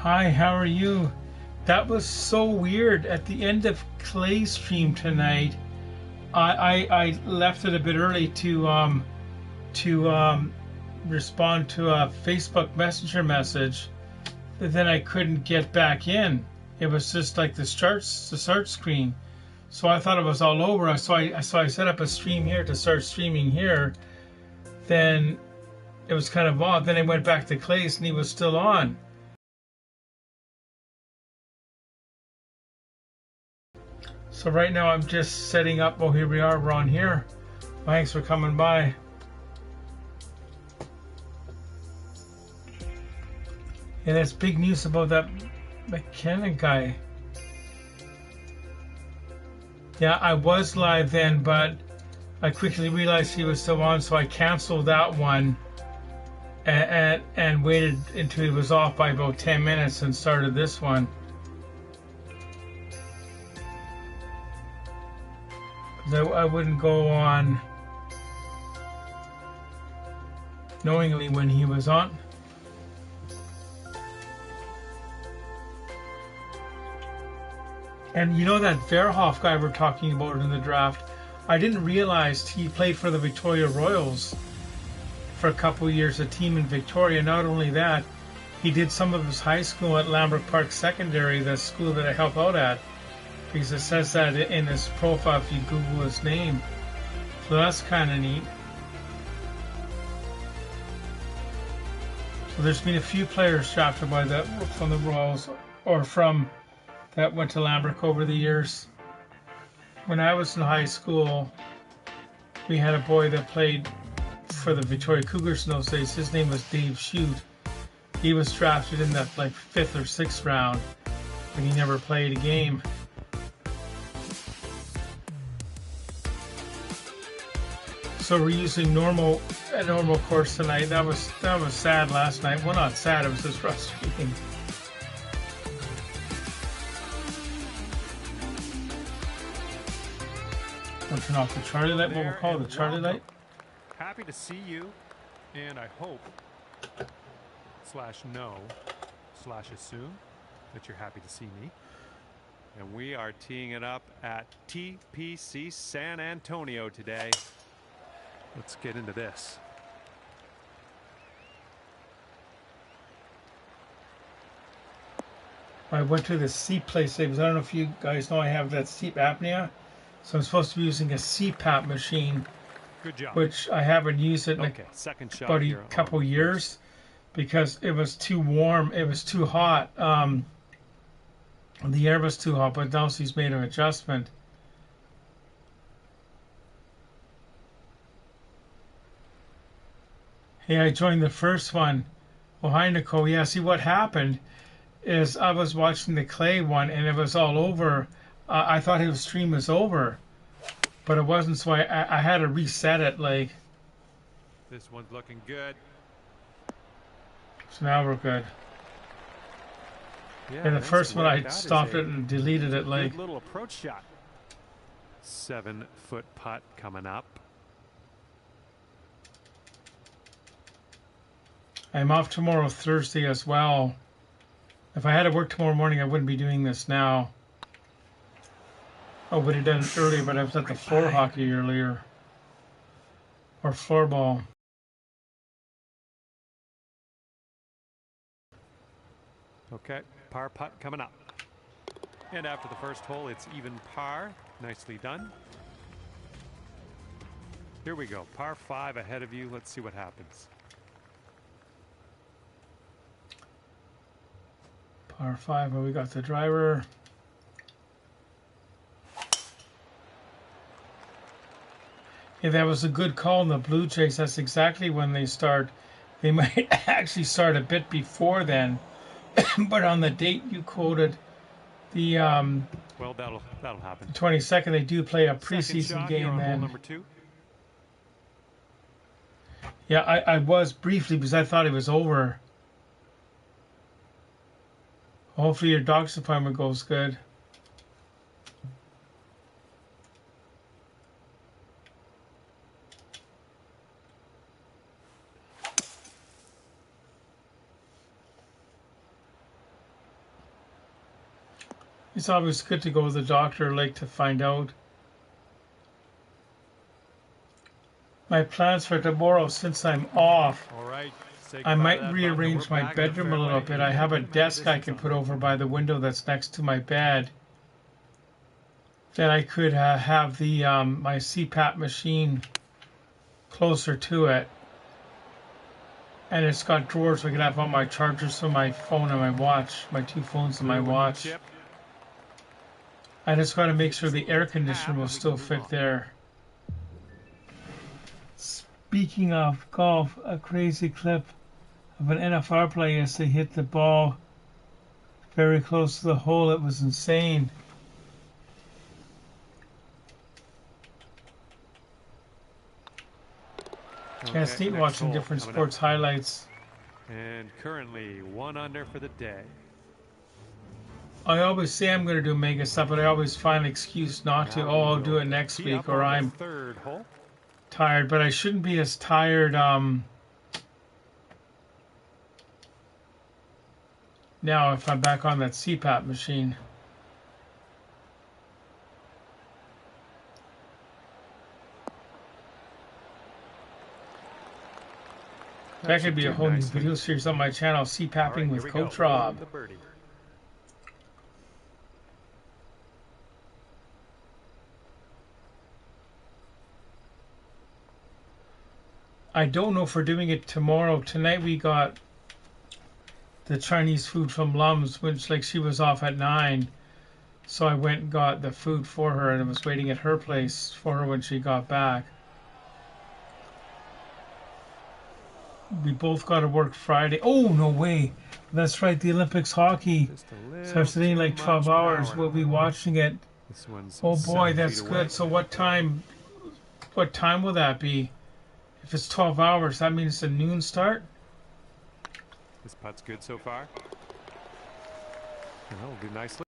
Hi, how are you? That was so weird. At the end of Clay's stream tonight, I left it a bit early to respond to a Facebook Messenger message, but then I couldn't get back in. It was just like the start screen. So I thought it was all over. So I set up a stream here to start streaming here. Then it was kind of odd. Then I went back to Clay's and he was still on. So right now I'm just setting up. Oh, here we are. We're on here. Thanks for coming by. And it's big news about that McKenna guy. Yeah, I was live then, but I quickly realized he was still on, so I canceled that one and waited until he was off by about 10 minutes and started this one. Because I wouldn't go on knowingly when he was on. And you know that Verhoff guy we're talking about in the draft, I didn't realize he played for the Victoria Royals for a couple of years, a team in Victoria. Not only that, he did some of his high school at Lambert Park Secondary, the school that I help out at, because it says that in his profile if you Google his name. So that's kind of neat. So there's been a few players drafted from the Royals or from that went to Lambert over the years. When I was in high school, we had a boy that played for the Victoria Cougars in those days. His name was Dave Shute. He was drafted in that like 5th or 6th round, but he never played a game. So we're using a normal course tonight. That was sad last night. Well, not sad. It was just frustrating. We'll turn off the Charlie light. What we'll call the Charlie light. Happy to see you, and I hope /know/assume that you're happy to see me. And we are teeing it up at TPC San Antonio today. Let's get into this. I went to the sleep place because I don't know if you guys know I have that sleep apnea. So I'm supposed to be using a CPAP machine, Good job. Which I haven't used it in about a couple years because it was too warm. It was too hot. The air was too hot, but now she's made an adjustment. Hey, I joined the first one. Well, hi, Nicole. Yeah, see what happened is I was watching the Clay one and it was all over. I thought his stream was over, but it wasn't, so I had to reset it. Like, this one's looking good. So now we're good. Yeah, and the first one I stopped it and deleted it. Like, good little approach shot. 7-foot putt coming up. I'm off tomorrow, Thursday as well. If I had to work tomorrow morning, I wouldn't be doing this now. I would have done it earlier, but I was at the floor hockey earlier. Or floorball. Okay, par putt coming up. And after the first hole, it's even par. Nicely done. Here we go. Par 5 ahead of you. Let's see what happens. Par 5, where we got the driver. Yeah, that was a good call in the Blue Jays. That's exactly when they start. They might actually start a bit before then. But on the date you quoted, the well, that'll happen. 22nd, they do play a preseason game then. Number 2. Yeah, I was briefly because I thought it was over. Hopefully your doc's appointment goes good. It's always good to go to the doctor, like, to find out. My plans for tomorrow, since I'm off, All right. I might rearrange my bedroom a little bit. I have a desk I can put over by the window that's next to my bed. That I could have the my CPAP machine closer to it. And it's got drawers we can have on my chargers for my phone and my watch, my 2 phones and my watch. I just got to make sure the air conditioner will still fit there. Speaking of golf, a crazy clip of an NFL player as they hit the ball very close to the hole. It was insane. Yeah, it's neat watching different sports highlights. And currently 1 under for the day. I always say I'm going to do mega stuff, but I always find an excuse not to. Oh, I'll do it next week, or I'm tired. But I shouldn't be as tired now if I'm back on that CPAP machine. That could be a whole new video series on my channel, CPAPing with Coach Rob. I don't know if we're doing it tomorrow. Tonight we got the Chinese food from Lum's, which, like, she was off at 9. So I went and got the food for her, and I was waiting at her place for her when she got back. We both got to work Friday. Oh, no way. That's right, the Olympics hockey starts today in like 12 hours. We'll be watching it. Oh boy, that's good. So what time will that be? If it's 12 hours, that means it's a noon start? This putt's good so far. That'll do nicely.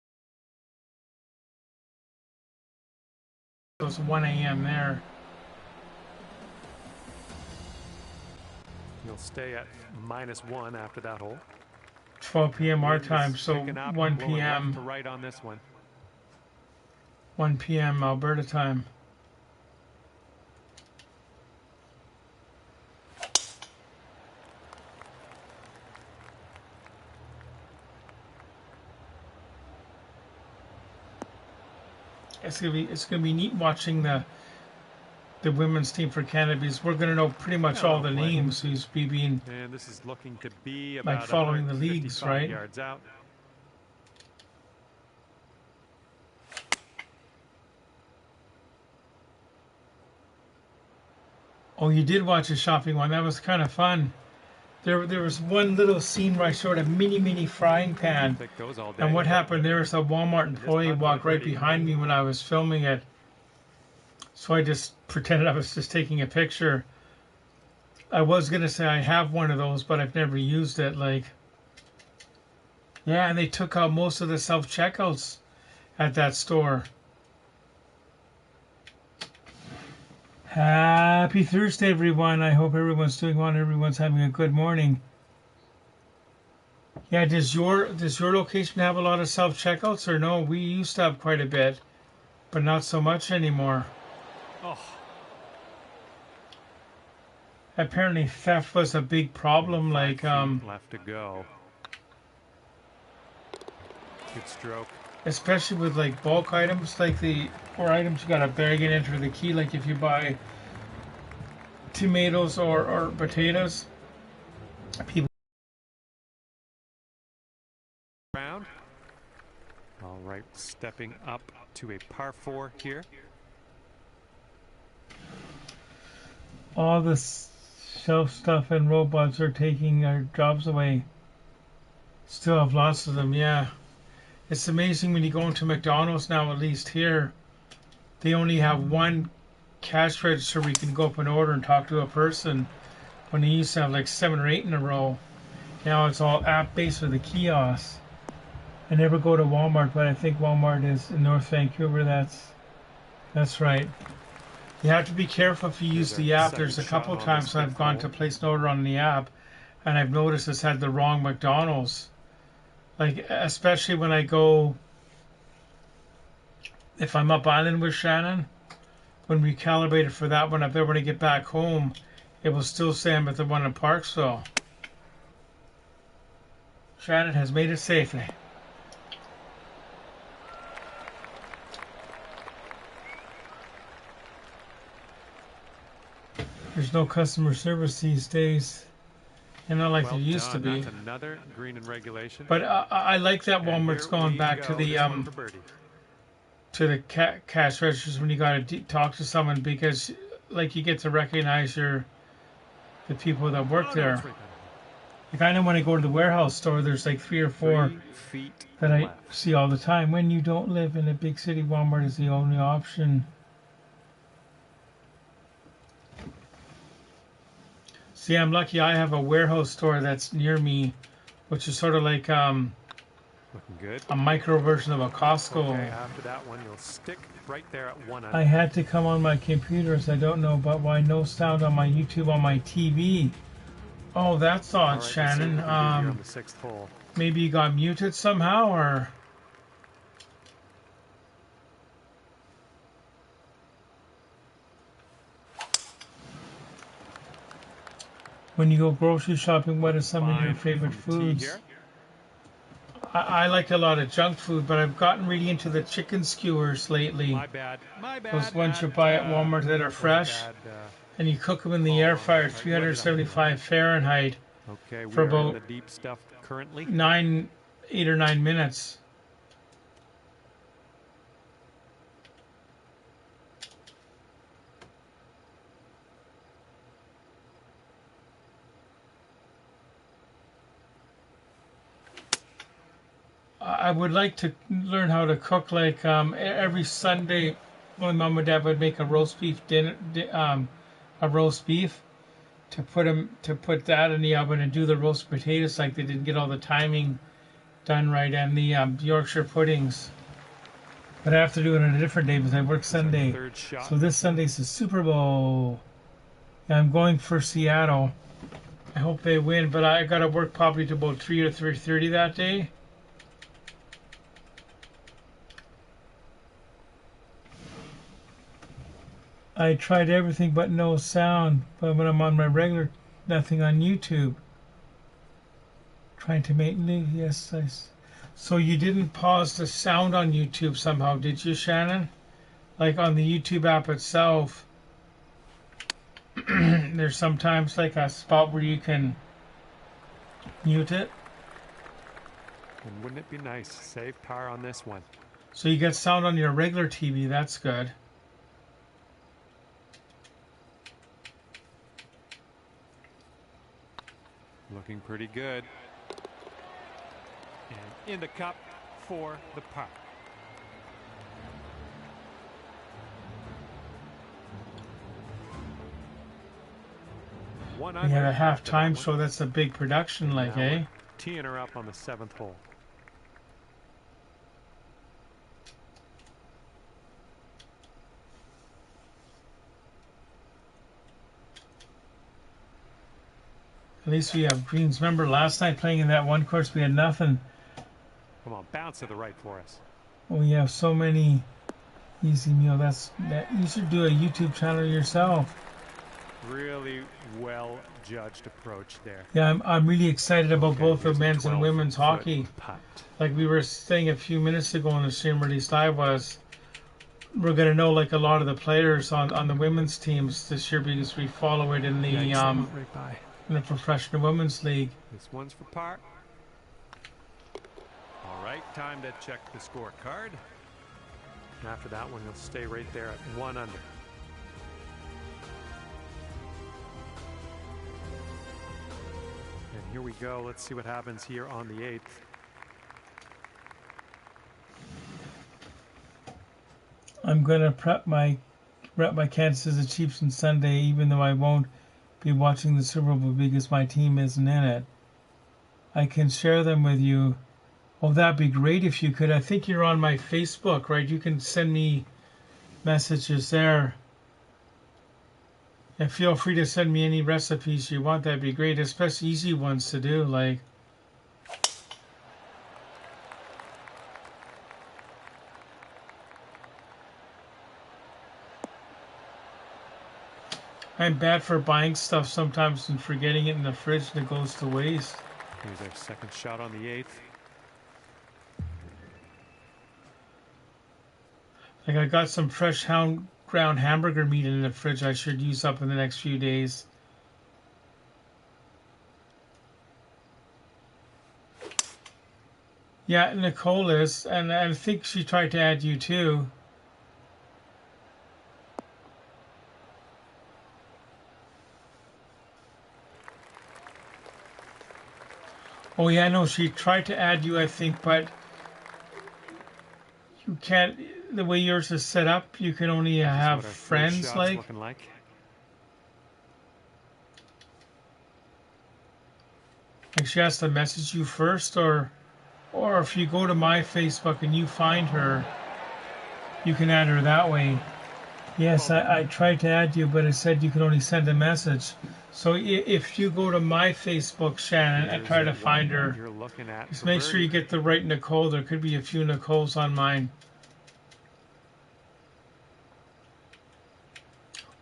So it's 1 a.m. there. You'll stay at -1 after that hole. 12 p.m. our time, so 1 p.m. To right on this one. 1 p.m. Alberta time. It's gonna be neat watching the women's team for Canada, because we're gonna know pretty much all the names who's being. And this is looking to be about like following the leagues, right? Yards out. Oh, you did watch a shopping one. That was kind of fun. There was one little scene where I showed a mini frying pan, and what happened? There was a Walmart employee walked right behind me when I was filming it. So I just pretended I was just taking a picture. I was gonna say I have one of those, but I've never used it. Like, yeah, and they took out most of the self-checkouts at that store. Happy Thursday, everyone. I hope everyone's doing well and everyone's having a good morning. Yeah, does your location have a lot of self-checkouts, or no? We used to have quite a bit, but not so much anymore. Oh. Apparently theft was a big problem, like left to go. Good stroke. Especially with like bulk items, like or items you gotta bag and enter the key, like if you buy tomatoes or potatoes, people. Round. All right, stepping up to a par 4 here. All this shelf stuff and robots are taking our jobs away. Still have lots of them, yeah. It's amazing when you go into McDonald's now, at least here, they only have one cash register where you can go up and order and talk to a person, when they used to have like 7 or 8 in a row. Now it's all app-based with the kiosks. I never go to Walmart, but I think Walmart is in North Vancouver. That's right. You have to be careful if you use the app. There's a couple times I've gone to place an order on the app, and I've noticed it's had the wrong McDonald's. Like, especially when I go if I'm up island with Shannon, when we calibrate it for that one, if I ever to get back home, it will still say I'm at the one in Parksville. Shannon has made it safely. There's no customer service these days, and not like there used to be. That's another green in regulation. But I like that one where it's going back to the cash registers when you got to talk to someone, because like you get to recognize the people that work there. Like I know when I go to the warehouse store, there's like 3 or 4 that I see all the time. When you don't live in a big city, Walmart is the only option. See, I'm lucky I have a warehouse store that's near me, which is sort of like looking good. A micro version of a Costco. Okay, after that one, you'll stick right there at 1 under. I had to come on my computer, so I don't know, but why no sound on my YouTube on my TV? Oh, that's odd, right, Shannon. On the 6th hole. Maybe you got muted somehow, or... When you go grocery shopping, what are some of your favorite foods? I like a lot of junk food, but I've gotten really into the chicken skewers lately. My bad. Those ones you buy at Walmart that are fresh, and you cook them in the air fryer, 375 Fahrenheit, for about the deep stuff currently. 8 or 9 minutes. I would like to learn how to cook. Like every Sunday, my mom and dad would make a roast beef dinner, a roast beef, to put that in the oven and do the roast potatoes. Like they didn't get all the timing done right, and the Yorkshire puddings. But I have to do it on a different day because I work Sunday. So this Sunday's the Super Bowl. And I'm going for Seattle. I hope they win, but I got to work probably to about 3 or 3:30 that day. I tried everything but no sound, but when I'm on my regular, nothing on YouTube. Trying to make yes. So you didn't pause the sound on YouTube somehow, did you, Shannon? Like on the YouTube app itself, there's sometimes like a spot where you can mute it. And wouldn't it be nice to save power on this one? So you get sound on your regular TV, that's good. Looking pretty good. And in the cup for the putt. We had a half-time show. That's a big production, like, eh? Teeing her up on the 7th hole. At least we have greens. Remember last night playing in that one course, we had nothing. Come on, bounce to the right for us. Oh, we have so many easy meal. That you should do a YouTube channel yourself. Really well judged approach there. Yeah, I'm really excited about both the men's and women's hockey. Like we were saying a few minutes ago on the stream, or at least I was. We're gonna know like a lot of the players on the women's teams this year because we follow it in the in the professional women's league. This one's for par. All right, time to check the scorecard. After that one, you'll stay right there at 1 under. And here we go. Let's see what happens here on the 8th. I'm gonna prep my Kansas City Chiefs on Sunday, even though I won't be watching the Super Bowl because my team isn't in it. I can share them with you. Oh, that'd be great if you could. I think you're on my Facebook, right? You can send me messages there. And feel free to send me any recipes you want. That'd be great, especially easy ones to do, like. I'm bad for buying stuff sometimes and forgetting it in the fridge and it goes to waste. Here's our second shot on the 8th. Like I got some fresh ground hamburger meat in the fridge I should use up in the next few days. Yeah, Nicole is, and I think she tried to add you too. Oh yeah, no, she tried to add you, I think, but you can't. The way yours is set up, you can only have friends. Like she has to message you first, or if you go to my Facebook and you find her, you can add her that way. Yes, I tried to add you, but it said you can only send a message. So if you go to my Facebook, Shannon, and try to find her, just make sure you get the right Nicole. There could be a few Nicoles on mine.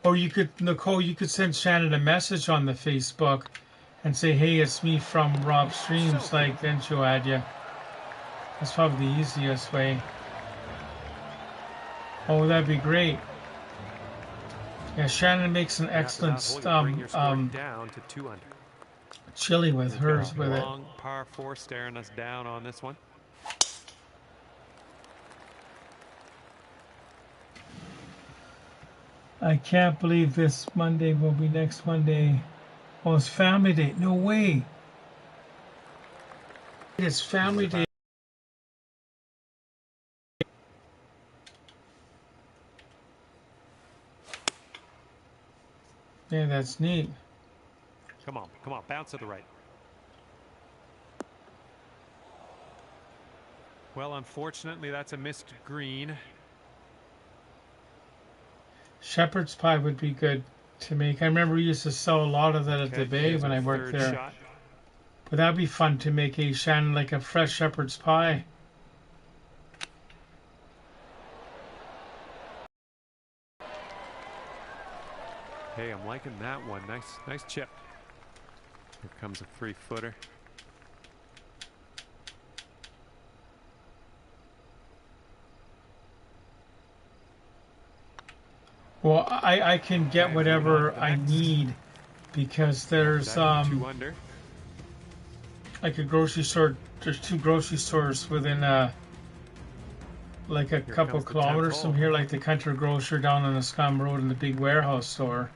Or you could, Nicole, you could send Shannon a message on the Facebook and say, hey, it's me from Rob Streams. Like, then she'll add you. That's probably the easiest way. Oh, that'd be great. Yeah, Shannon makes an excellent chili with hers with it. Long par 4 staring us down on this one. I can't believe this Monday will be next Monday. Oh, it's Family Day. No way. It's Family Day. Yeah, that's neat. Come on, bounce to the right. Well, unfortunately, that's a missed green. Shepherd's pie would be good to make. I remember we used to sell a lot of that at the Bay when I worked there. Shot. But that'd be fun to make, a Shannon, like a fresh shepherd's pie. Hey, I'm liking that one. Nice chip. Here comes a 3-footer. Well, I can get whatever I need because there's like a grocery store. There's 2 grocery stores within like a couple kilometers from here, like the Country Grocer down on the Scum Road and the big warehouse store.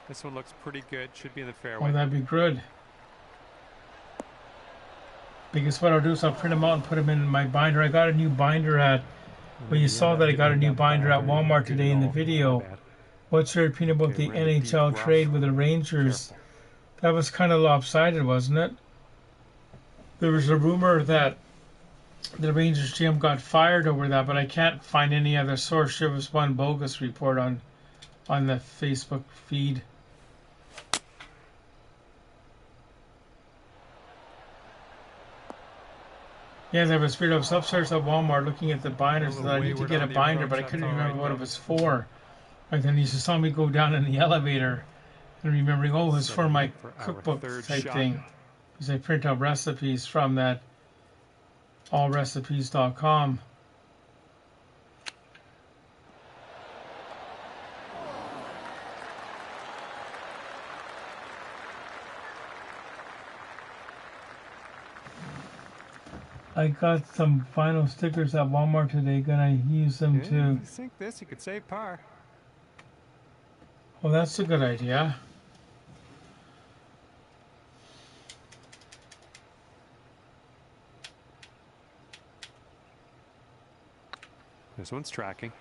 This one looks pretty good. Should be in the fairway. Oh, that'd be good. Because what I'll do is I'll print them out and put them in my binder. I got a new binder at... Well, you saw that I got a new binder at Walmart today in the video. What's your opinion about the NHL trade with the Rangers? That was kind of lopsided, wasn't it? There was a rumor that the Rangers GM got fired over that, but I can't find any other source. There was one bogus report on the Facebook feed. Yeah, there was weird. I was upstairs at Walmart looking at the binders and I need to get a binder, but I couldn't remember what it was for. Like then he just saw me go down in the elevator and remembering, oh, it was for my cookbook type thing. Because I print out recipes from that allrecipes.com. I got some vinyl stickers at Walmart today. Gonna use them to. You sink this, you could save par. Well, that's a good idea. This one's tracking.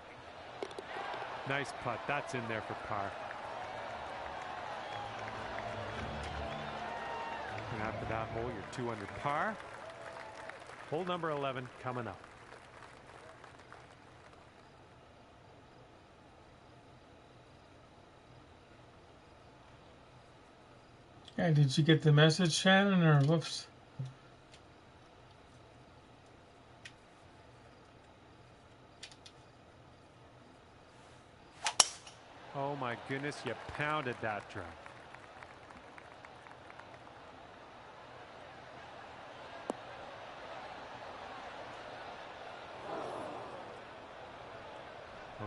Nice putt. That's in there for par. And after that hole, you're 2 under par. Hole number 11 coming up. Yeah, did you get the message, Shannon, or whoops? Oh my goodness, you pounded that drum.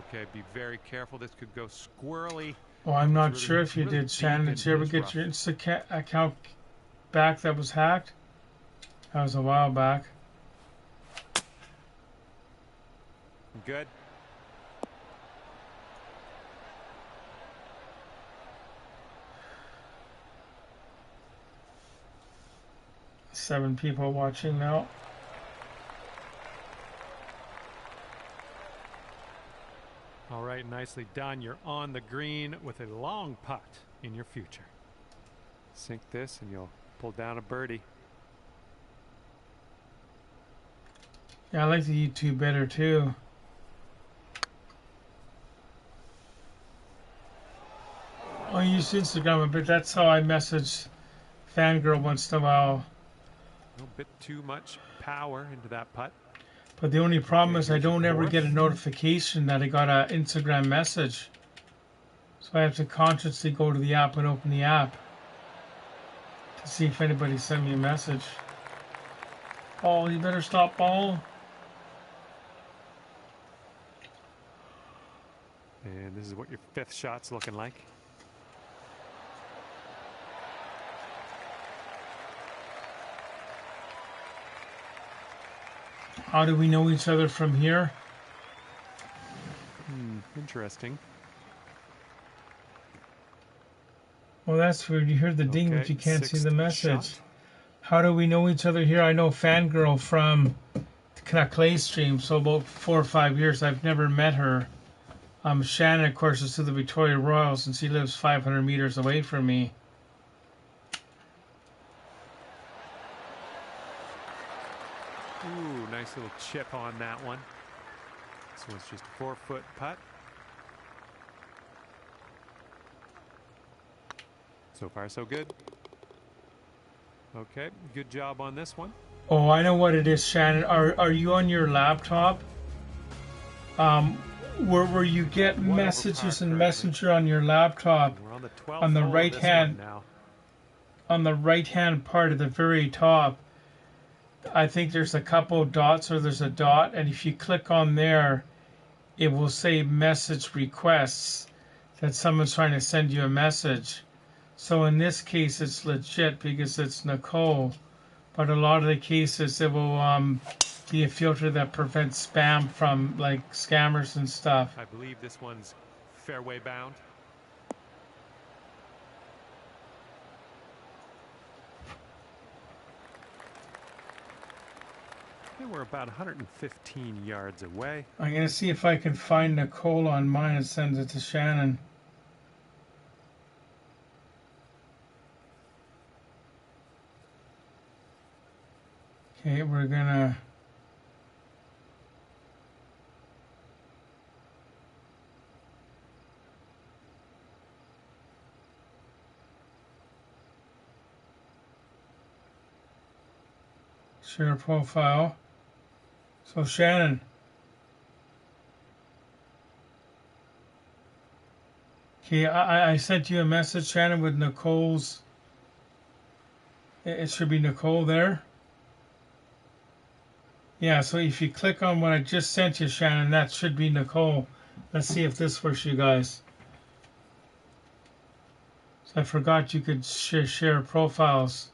Okay, be very careful. This could go squirrely. Oh, I'm not really, sure if you really did, Shannon. Did you ever get your account back that was hacked? That was a while back. Good. Seven people watching now. All right, nicely done. You're on the green with a long putt in your future. Sink this and you'll pull down a birdie. Yeah, I like the YouTube better too. I use Instagram, but that's how I message Fangirl once in a while. A little bit too much power into that putt. But the only problem is I here's your don't ever fourth. get a notification that I got an Instagram message. So I have to consciously go to the app and open the app to see if anybody sent me a message. Ball, you better stop, ball. And this is what your fifth shot's looking like. How do we know each other from here? Interesting. Well, that's weird. You hear the ding, Okay, but you can't see the sixth message. shot. How do we know each other here? I know Fangirl from the Canucks Play stream, so about 4 or 5 years. I've never met her. Shannon, of course, is to the Victoria Royals, and she lives 500 meters away from me. Ooh, nice little chip on that one. This one's just 4-foot putt. So far, so good. Okay, good job on this one. Oh, I know what it is, Shannon. Are you on your laptop? Where you get messages and Messenger on your laptop, We're on the 12th on the hole of right this hand, one now. on the right hand part at the very top, I think there's a couple of dots, or there's a dot, and if you click on there, it will say message requests, that someone's trying to send you a message. So in this case, it's legit because it's Nicole. But a lot of the cases, it will be a filter that prevents spam from like scammers and stuff. I believe this one's fairway bound. And we're about 115 yards away. I'm going to see if I can find Nicole on mine and send it to Shannon. Okay, we're going to... share profile. So Shannon. Okay, I sent you a message, Shannon, with Nicole's... It should be Nicole there. Yeah, so if you click on what I just sent you, Shannon, that should be Nicole. Let's see if this works, you guys. So I forgot you could share profiles.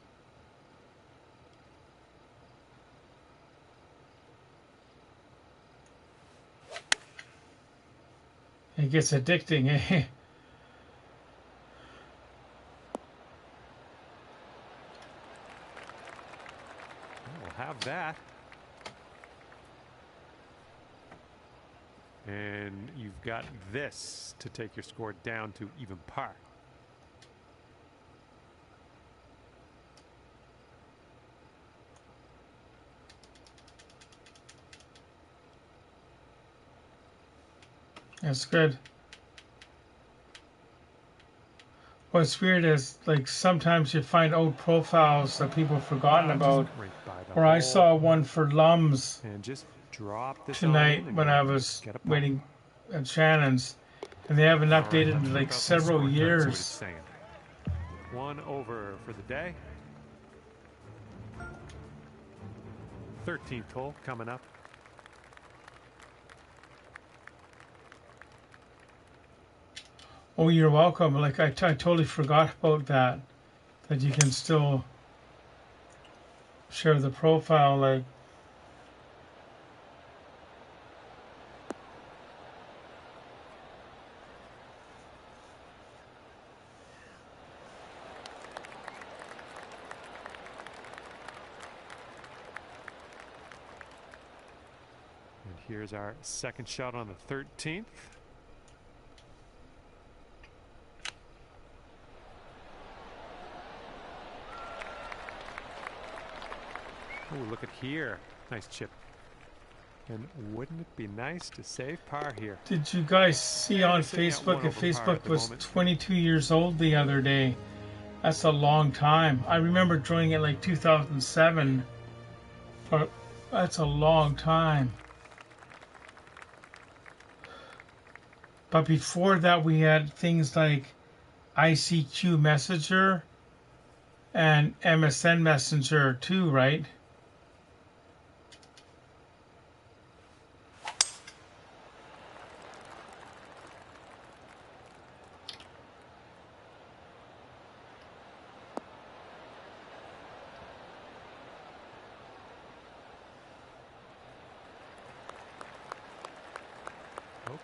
It gets addicting, eh? We'll have that. And you've got this to take your score down to even par. That's good. What's weird is, like, sometimes you find old profiles that people have forgotten about. Right by the Or I hole. saw one for Lums And just drop this on tonight in when and I was get a puck. waiting at Shannon's, and they haven't All right, updated let's in rip like out the several scorecard, see what it's years. saying. 1 over for the day. 13th hole coming up. Oh, you're welcome. Like, I totally forgot about that you can still share the profile. Like, And here's our second shot on the 13th. Oh, look at here. Nice chip. And wouldn't it be nice to save par here? did you guys see on Facebook? If Facebook was 22 years old the other day, that's a long time. I remember joining it like 2007, but that's a long time. But before that, we had things like ICQ Messenger and MSN Messenger too, right?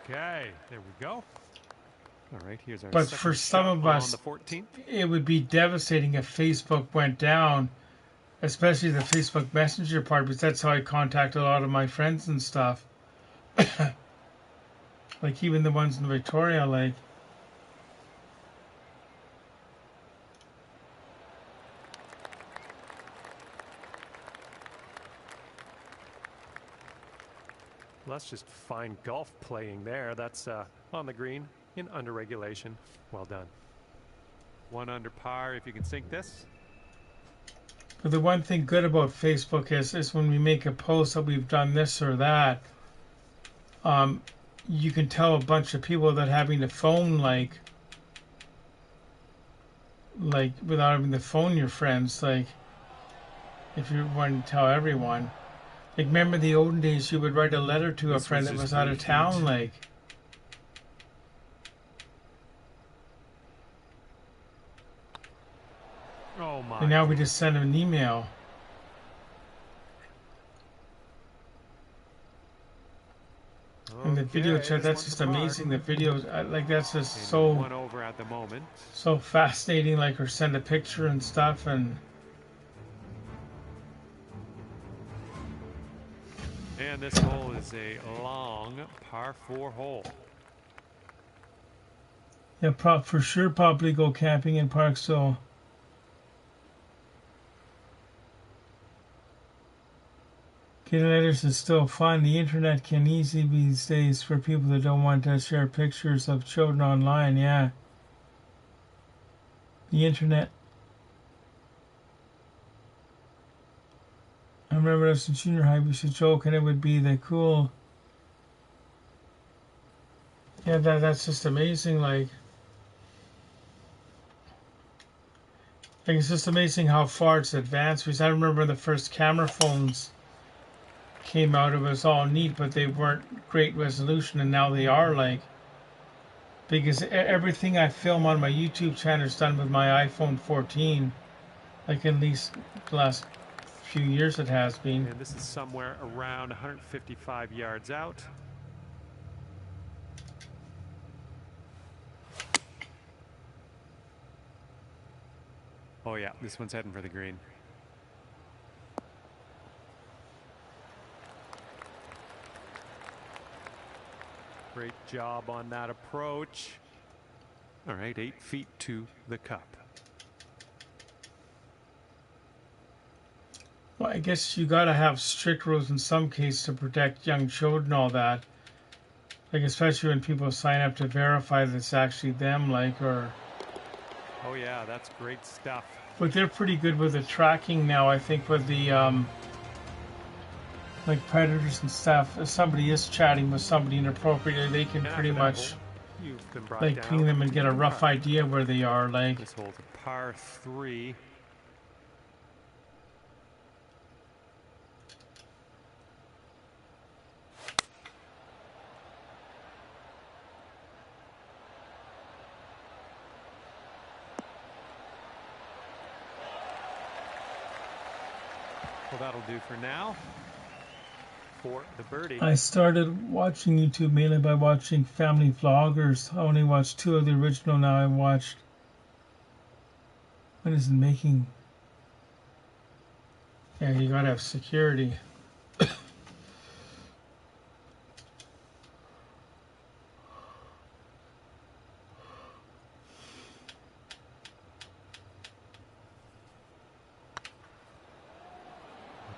Okay, there we go. All right, here's our But for some of us, it would be devastating if Facebook went down, especially the Facebook Messenger part, because that's how I contact a lot of my friends and stuff. Like even the ones in Victoria, like. Let's just find golf playing there. That's on the green in under regulation. Well done. 1 under par if you can sink this. But the one thing good about Facebook is when we make a post that we've done this or that, you can tell a bunch of people without having to phone, like without having to phone your friends, like if you want to tell everyone. Like, remember the olden days, you would write a letter to a friend that was out of town, like. Oh my. And now we just send them an email. And the video chat, that's just amazing. The videos, like, that's just so. 1 over at the moment. So fascinating, like, or send a picture and stuff, and. And this hole is a long par 4 hole. Yeah, for sure, probably go camping in parks. So. Getting letters is still fun. The internet can easily be these days for people that don't want to share pictures of children online. Yeah. The internet. I remember us in junior high, we used to joke, and it would be the cool. Yeah, that's just amazing. Like it's just amazing how far it's advanced. Because I remember the first camera phones came out, it was all neat, but they weren't great resolution, and now they are, like, because everything I film on my YouTube channel is done with my iPhone 14, like at least the last few years it has been. And this is somewhere around 155 yards out. Oh yeah, this one's heading for the green. Great job on that approach. All right, 8 feet to the cup. Well, I guess you gotta have strict rules in some cases to protect young children and all that. Like, especially when people sign up to verify that it's actually them, like, or. Oh yeah, that's great stuff. But they're pretty good with the tracking now, I think, with the like predators and stuff. If somebody is chatting with somebody inappropriately, they can And pretty after that much hole, you've been brought like down ping them and to get a one rough par. idea where they are. Like, This hole's a par 3. Well, that'll do for now. For the birdie. I started watching YouTube mainly by watching family vloggers. I only watched 2 of the original. Now I watched. What is it making? Yeah, you gotta have security.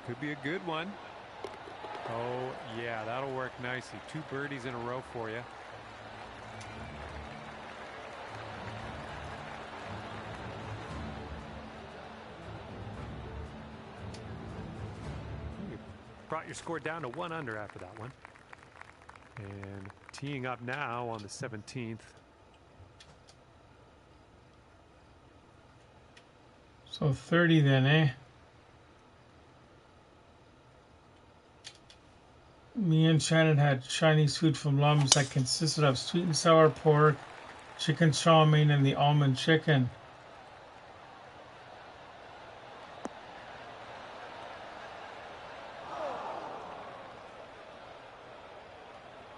Could be a good one. Oh, yeah, that'll work nicely. 2 birdies in a row for you. You brought your score down to 1 under after that one. And teeing up now on the 17th. So 30 then, eh? Me and Shannon had Chinese food from Lum's that consisted of sweet and sour pork, chicken chow mein, and the almond chicken.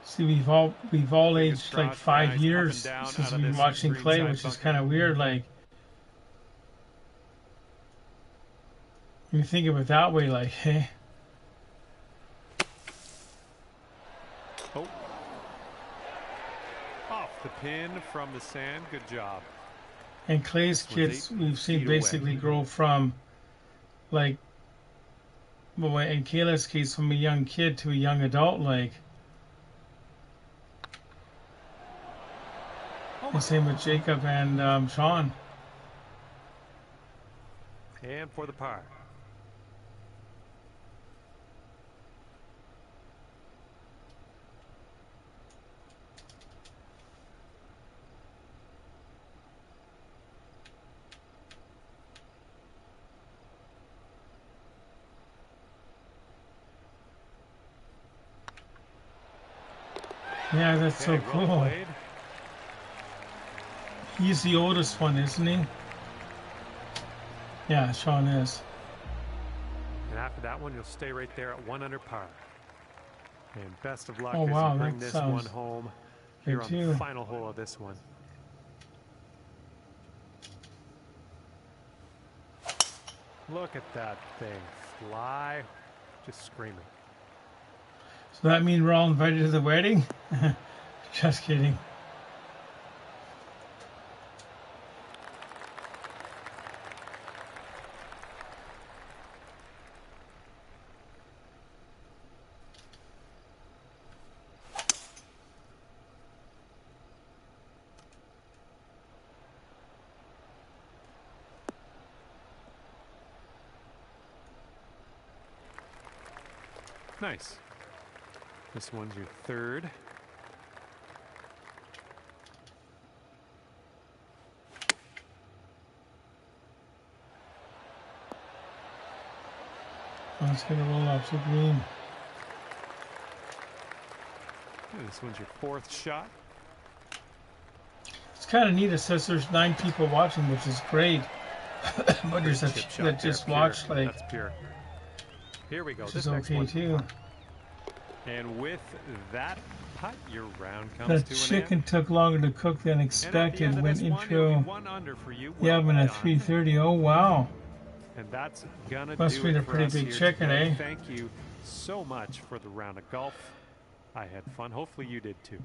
See, we've all aged like 5 years since we've been watching Clay, which is kind of weird. Like, when you think of it that way, like, hey. Oh. Off the pin from the sand. Good job. And Clay's kids, we've seen basically grow from, like, well, in Kayla's case, from a young kid to a young adult, like. The same with Jacob and Sean. And for the par. Yeah, that's so cool. Well played. He's the oldest one, isn't he? Yeah, Sean is. And after that one, you'll stay right there at 1 under par. And best of luck Oh, as wow, you bring that this sounds one home here good on too. the final hole of this one. Look at that thing fly, just screaming. So that means we're all invited to the wedding? Just kidding. Nice. This one's your 3rd. Oh, it's gonna roll off the green. And this one's your 4th shot. It's kind of neat. It says there's 9 people watching, which is great. But there's a that just watched, like. That's pure. Here we go. Which This is next okay one. too. And with that putt, your round comes The to an chicken end. took longer to cook than expected. Went into 1 under for you. the oven at 3:30. Oh wow! And that's gonna Must do be it a for pretty us big here chicken, today. eh? Thank you so much for the round of golf. I had fun. Hopefully you did too.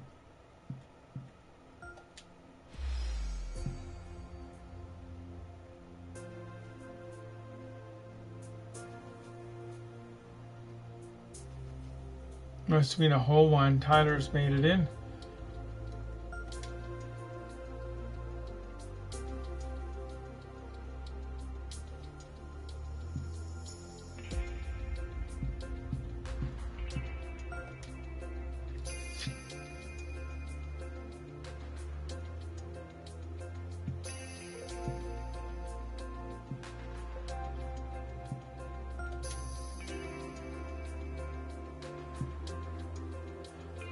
Must have been a whole one. Tyler's made it in.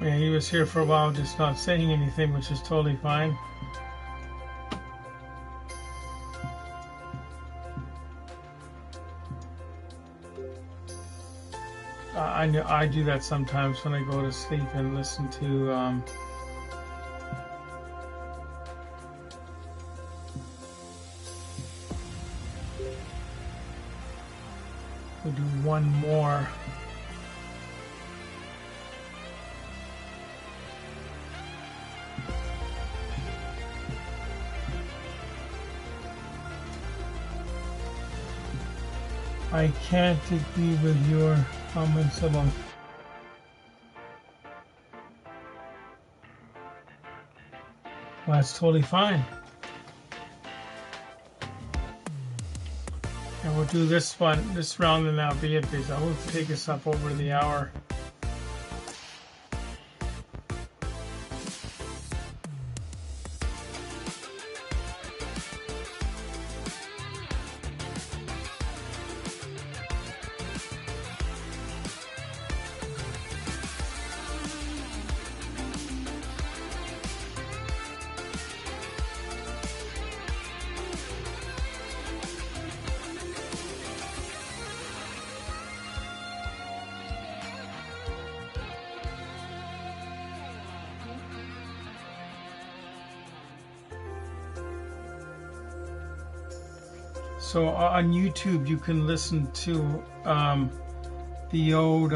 Yeah, he was here for a while, just not saying anything, which is totally fine. I do that sometimes when I go to sleep and listen to we'll do one more. I can't agree with your comments about. Well, that's totally fine. And we'll do this round, and that'll be it, because I will take us up over the hour. So on YouTube, you can listen to the old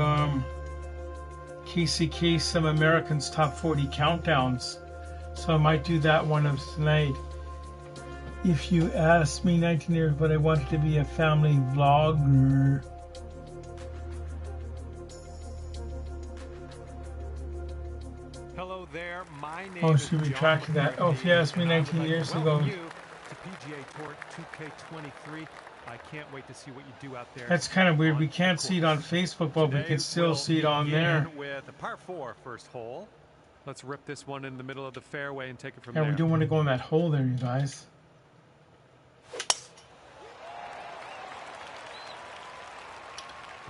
Casey Kasem Americans Top 40 countdowns. So I might do that one of tonight. If you asked me 19 years, but I wanted to be a family vlogger. Hello there, my name Oh, is should we John track that? Oh, if you asked me 19 years ago. To PGA Tour 2K23. I can't wait to see what you do out there. That's kind of weird. We can't see it on Facebook, but we can still see it on there. With a par 4 first hole. Let's rip this one in the middle of the fairway and take it from Yeah, there. we don't want to go in that hole there, you guys.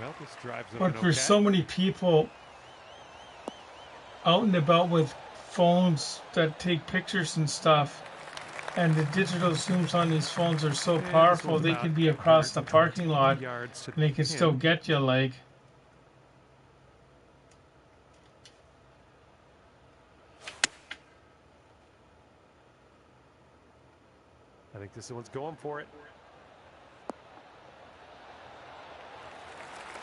Well, this drives But there's so many people out and about with phones that take pictures and stuff. And the digital zooms on these phones are so powerful, they can be across the parking lot and they can still get you, like. I think this one's going for it.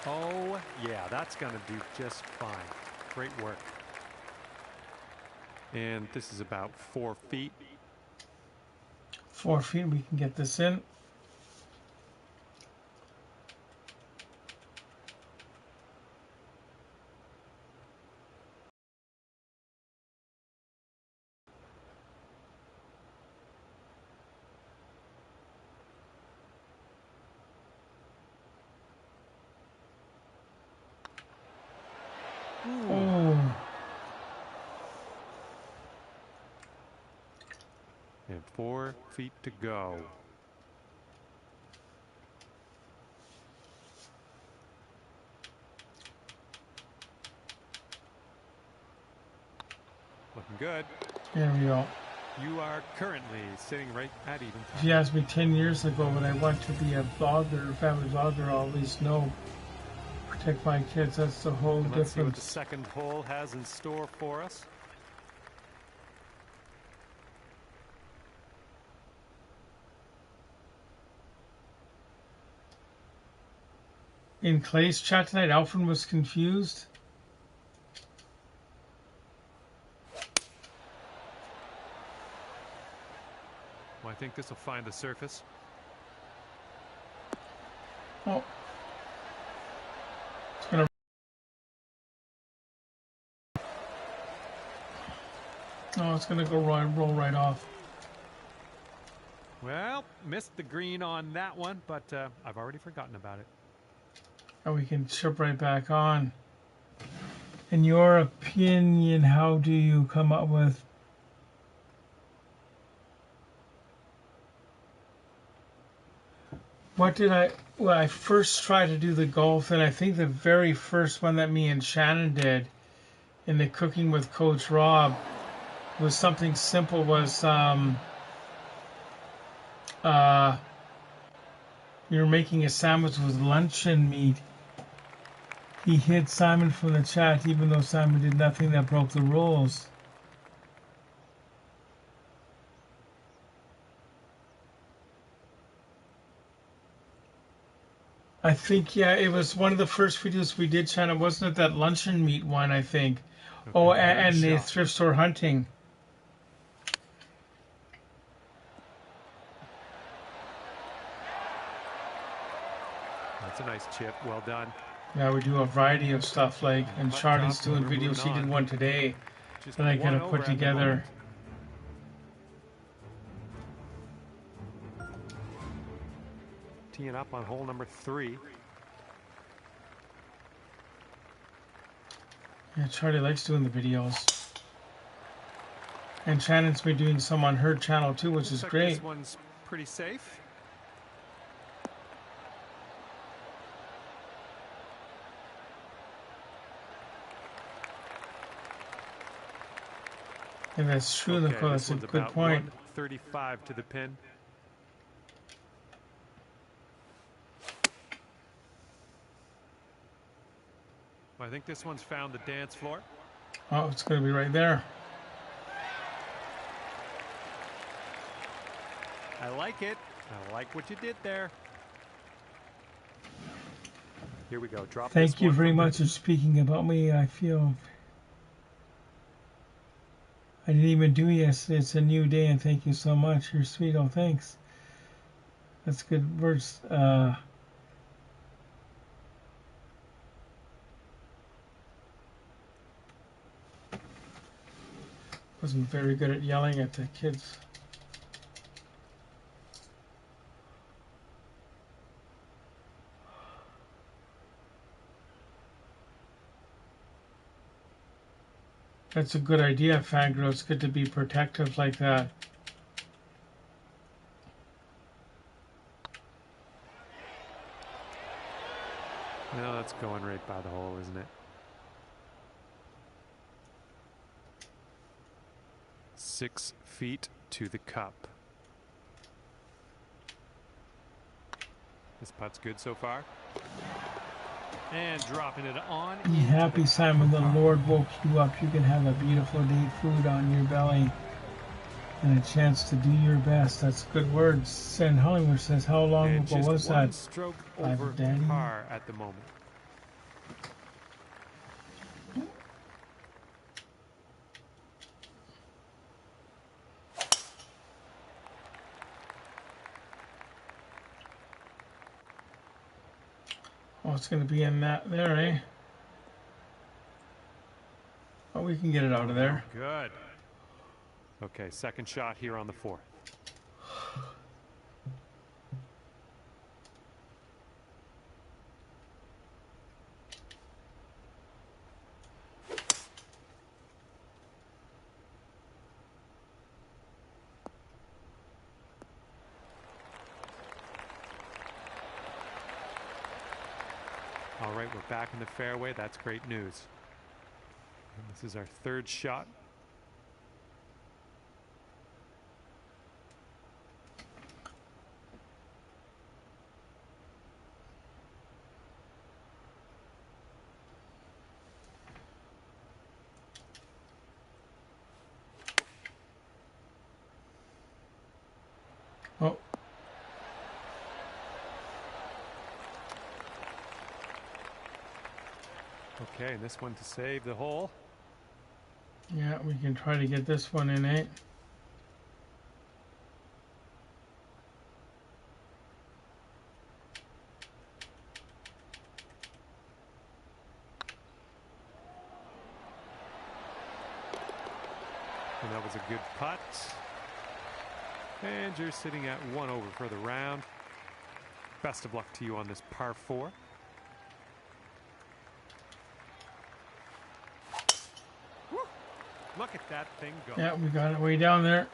Oh, yeah, that's going to do just fine. Great work. And this is about 4 feet. 4 feet, we can get this in. Oh. And 4 feet to go. Looking good. There we go. You are currently sitting right at even time. If you asked me 10 years ago when I want to be a vlogger, family vlogger, I'll at least know. Protect my kids, that's the whole difference. Let's see what the second hole has in store for us. In Clay's chat tonight, Alfred was confused. Well, I think this will find the surface. Oh. It's gonna. Oh, it's gonna go roll right off. Well, missed the green on that one, but I've already forgotten about it. And we can chip right back on. In your opinion, how do you come up with what did well, I first tried to do the golf, and I think the very first one that me and Shannon did in the Cooking with Coach Rob. It was something simple. Was you're making a sandwich with luncheon meat. He hid Simon from the chat, even though Simon did nothing that broke the rules. I think, yeah, it was one of the first videos we did, Shannon. Wasn't it that luncheon meat one, I think? Okay, Oh, and the thrift store hunting. That's a nice chip. Well done. Yeah, we do a variety of stuff, like, and Charlie's doing videos. He did one today Just that I gotta put together. Teeing up on hole number 3. Yeah, Charlie likes doing the videos. And Shannon's been doing some on her channel too, which is great. This one's pretty safe. And that's true, Nicole. That's a good point. 135 to the pin. I think this one's found the dance floor. Oh, it's going to be right there. I like it. I like what you did there. Here we go. Drop. Thank you very much for speaking about me. I feel I didn't even do yesterday. It's a new day, and thank you so much. You're sweet. Oh, thanks. That's good words. Wasn't very good at yelling at the kids. That's a good idea, Fangirl. It's good to be protective like that. No, that's going right by the hole, isn't it? 6 feet to the cup. This putt's good so far. And dropping it on. Be happy, Simon. The Lord woke you up. You can have a beautiful day, food on your belly, and a chance to do your best. That's good words. Sen Hollywood says, how long ago was that? Stroke over par at the moment. Oh, it's going to be in that there, eh? Oh, we can get it out of there. Good. Okay, second shot here on the 4th. All right, we're back in the fairway. That's great news. And this is our 3rd shot. Oh. Okay, and this one to save the hole. Yeah, we can try to get this one in, eh? And that was a good putt. And you're sitting at 1 over for the round. Best of luck to you on this par 4. Woo! Look at that thing go. Yeah, we got it way down there.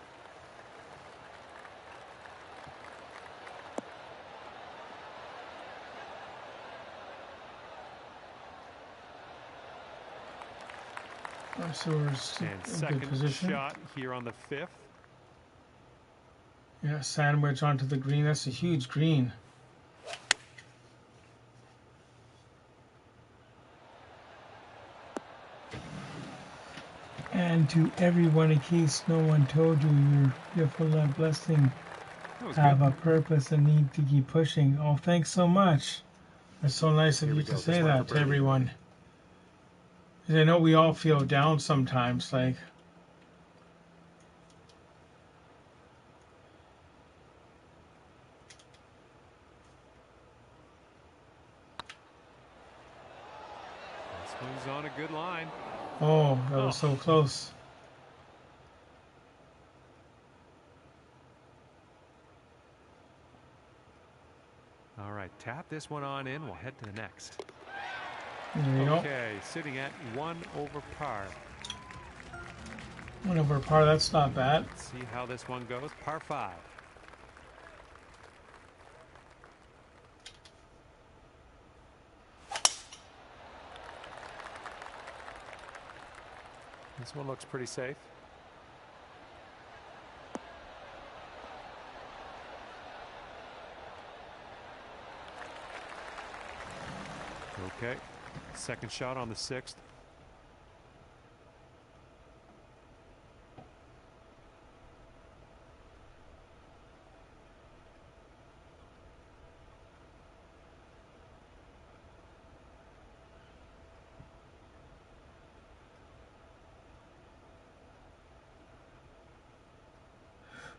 So we're And in good second position. shot here on the 5th. Yeah, sandwich onto the green. That's a huge green. And to everyone, in case no one told you, you're full of blessing, have good. a purpose and need to keep pushing. Oh, thanks so much. It's so nice of Here you we to go. say This one that for to birdie. everyone. 'Cause I know we all feel down sometimes, like. This one's on a good line. Oh, that was so close. All right, tap this one on in. We'll head to the next. There you go. Okay, sitting at 1 over par. 1 over par, that's not bad. Let's see how this one goes. Par 5. This one looks pretty safe. Okay, second shot on the 6th.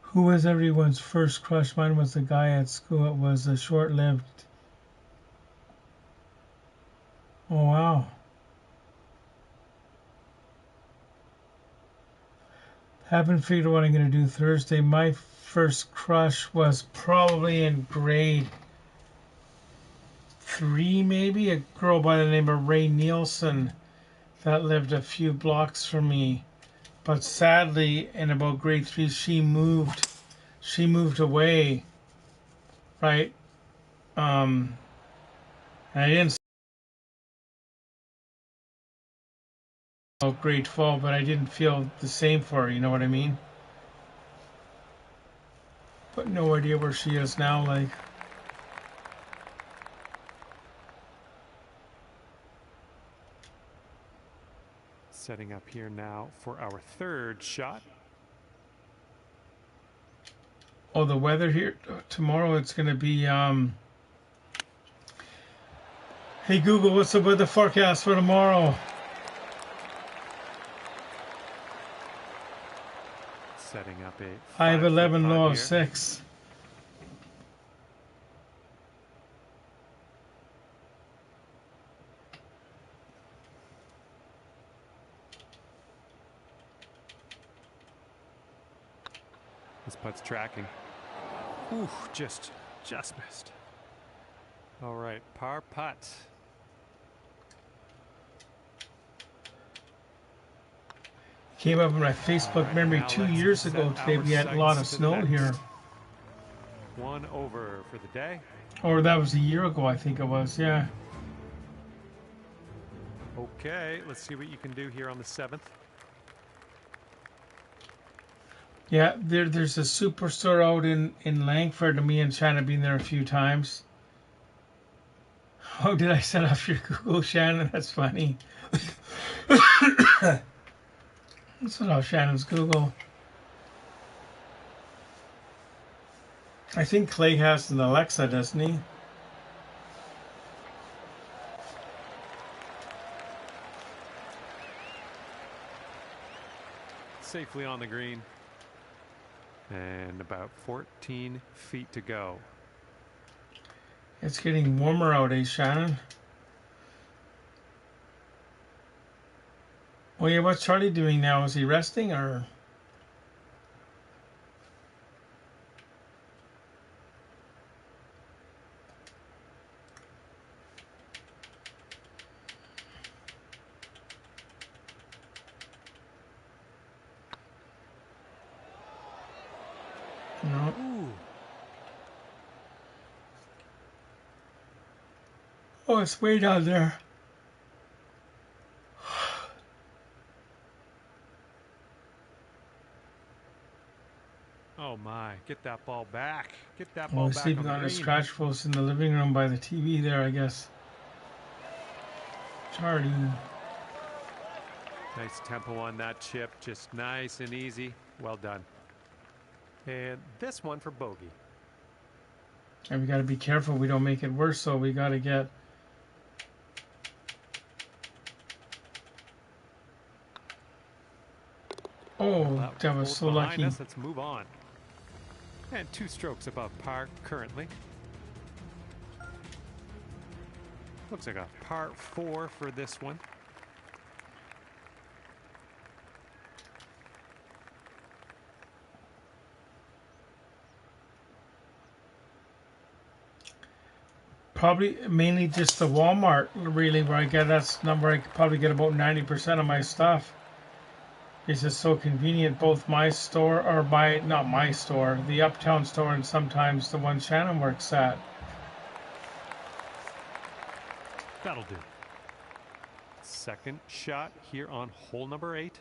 Who was everyone's first crush? Mine was the guy at school. It was a short-lived. Oh, wow. Haven't figured out what I'm going to do Thursday. My first crush was probably in grade 3, maybe. A girl by the name of Ray Nielsen that lived a few blocks from me. But sadly, in about grade 3, she moved away, right? And I didn't about grade 12, but I didn't feel the same for her, you know what I mean? But no idea where she is now, like. Setting up here now for our 3rd shot. Oh, the weather here tomorrow, it's going to be hey Google, what's the weather forecast for tomorrow? Setting up a High of 11, low of here. 6. This putt's tracking. Ooh, just missed. All right, par putt. Came up in my Facebook memory 2 years ago today. We had a lot of snow here. 1 over for the day. Or that was a year ago, I think it was, yeah. Okay, let's see what you can do here on the 7th. Yeah, there's a superstore out in Langford, and me and Shannon have been there a few times. Oh, did I set up your Google, Shannon? That's funny. Let's set up Shannon's Google. I think Clay has an Alexa, doesn't he? Safely on the green. And about 14 feet to go. It's getting warmer out, eh, Shannon? Oh yeah, what's Charlie doing now? Is he resting or? No. Ooh. Oh, it's way down there. get that ball back. Get that Oh, ball he's back sleeping on on the his green. scratch post in the living room by the TV there, I guess. Charlie. Nice tempo on that chip. Just nice and easy. Well done. And this one for bogey. And we got to be careful we don't make it worse, so we got to get... Oh, Well, that was both so behind lucky. us. Let's move on. And 2 strokes above par currently. Looks like a par 4 for this one. Probably mainly just the Walmart, really, where I get that's number I could probably get about 90% of my stuff. It's just so convenient, both my store or not my store, the Uptown store, and sometimes the one Shannon works at. That'll do. Second shot here on hole number 8.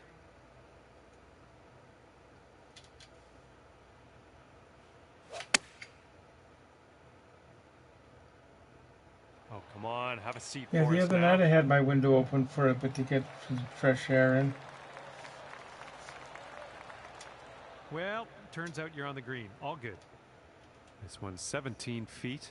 Oh, come on. Have a seat Yeah, for the us other now. night I had my window open for a bit to get some fresh air in. Well, turns out you're on the green. All good. This one's 17 feet.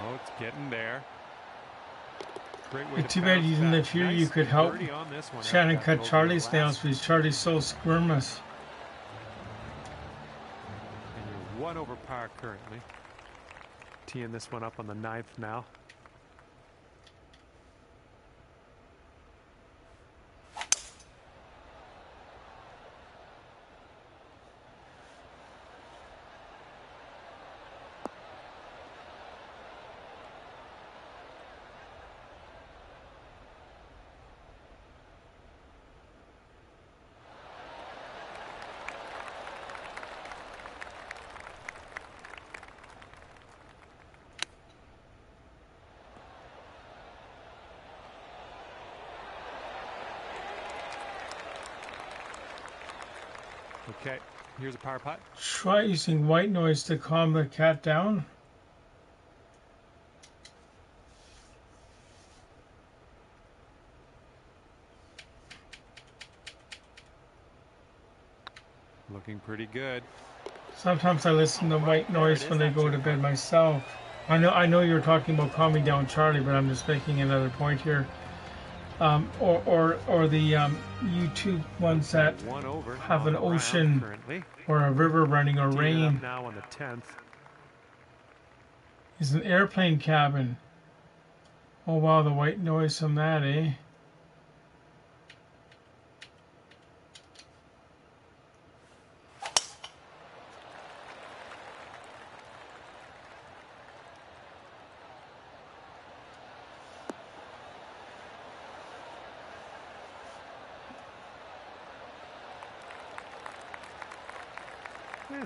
Oh, it's getting there. Great way to Too bad bounce you didn't back. live here. Nice You could help birdie on this one. Shannon After that cut bogey Charlie's last nails because Charlie's so squirmous. And you're 1 over par currently. Teeing this one up on the 9th now. Okay, here's a par putt. Try using white noise to calm the cat down. Looking pretty good. Sometimes I listen to white noise when I go to bed myself. I know you're talking about calming down Charlie, but I'm just making another point here. Or the YouTube ones that have an ocean or a river running or rain. Now on the 10th. Is an airplane cabin. Oh wow, the white noise from that, eh?